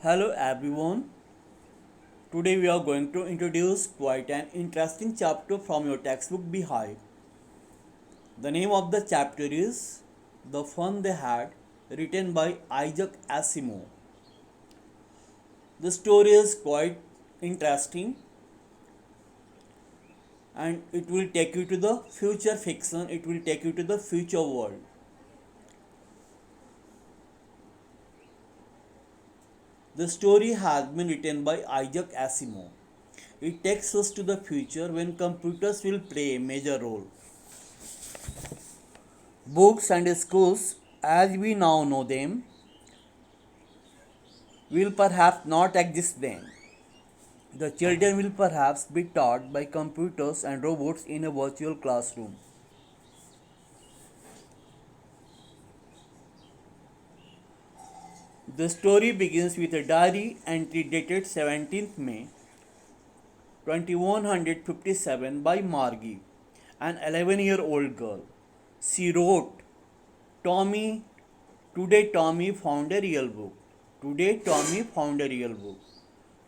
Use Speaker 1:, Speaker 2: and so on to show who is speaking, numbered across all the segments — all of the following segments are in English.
Speaker 1: Hello everyone. Today we are going to introduce quite an interesting chapter from your textbook Beehive. The name of the chapter is The Fun They Had, written by Isaac Asimov. The story is quite interesting and it will take you to the future fiction, it will take you to the future world. The story has been written by Isaac Asimov. It takes us to the future when computers will play a major role. Books and schools, as we now know them, will perhaps not exist then. The children will perhaps be taught by computers and robots in a virtual classroom. The story begins with a diary entry dated 17th May 2157 by Margie, an 11-year-old girl. She wrote, Tommy, today Tommy found a real book. Today Tommy found a real book.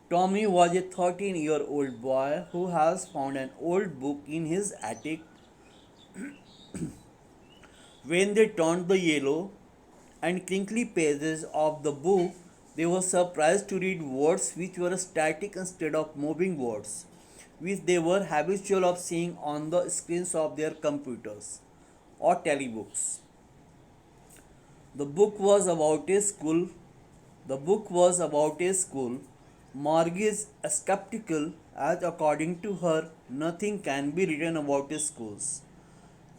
Speaker 1: Tommy was a 13-year-old boy who has found an old book in his attic. When they turned the yellow and crinkly pages of the book, they were surprised to read words which were static instead of moving words, which they were habitual of seeing on the screens of their computers or telebooks. The book was about a school. The book was about a school. Margie is skeptical as according to her, nothing can be written about schools.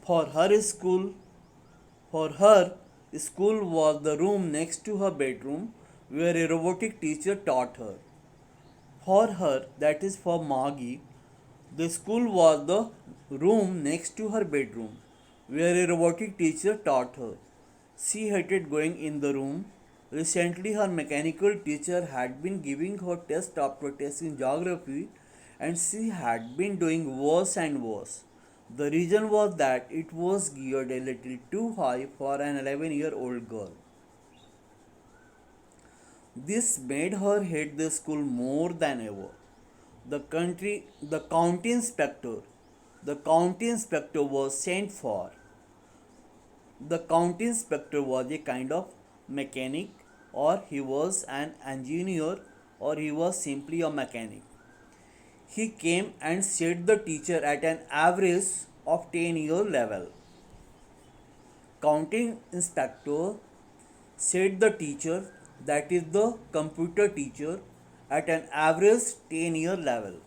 Speaker 1: For her school, for her, school was the room next to her bedroom where a robotic teacher taught her. For her, that is for Margie, the school was the room next to her bedroom where a robotic teacher taught her. She hated going in the room. Recently, her mechanical teacher had been giving her test after test in geography and she had been doing worse and worse. The reason was that it was geared a little too high for an 11-year-old girl. This made her hate the school more than ever. The county inspector was sent for. The county inspector was a kind of mechanic, or he was an engineer, or he was simply a mechanic. He came and set the teacher at an average of 10-year level. County inspector set the teacher, that is the computer teacher, at an average 10-year level.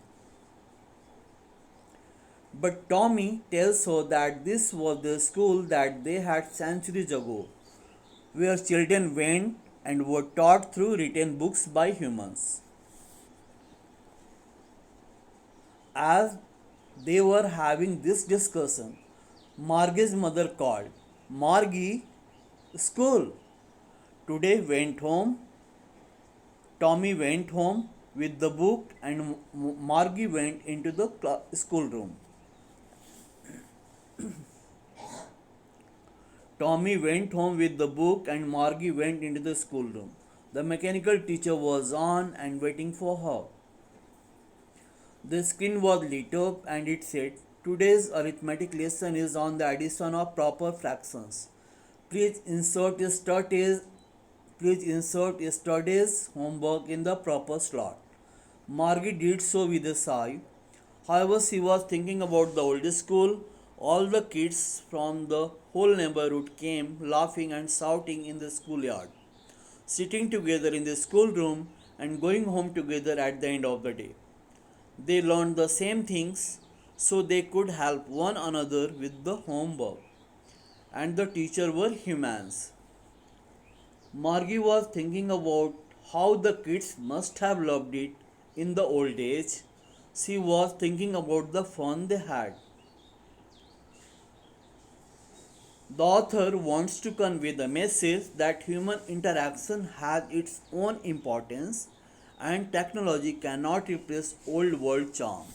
Speaker 1: But Tommy tells her that this was the school that they had centuries ago, where children went and were taught through written books by humans. As they were having this discussion, Margie's mother called, Margie, school. Today went home. Tommy went home with the book and Margie went into the schoolroom. Tommy went home with the book and Margie went into the schoolroom. The mechanical teacher was on and waiting for her. The screen was lit up and it said, Today's arithmetic lesson is on the addition of proper fractions. Please insert yesterday's homework in the proper slot. Margie did so with a sigh. However, she was thinking about the old school. All the kids from the whole neighborhood came laughing and shouting in the schoolyard, sitting together in the schoolroom and going home together at the end of the day. They learned the same things so they could help one another with the homework. And the teacher were humans. Margie was thinking about how the kids must have loved it in the old days. She was thinking about the fun they had. The author wants to convey the message that human interaction has its own importance and technology cannot replace old world charm.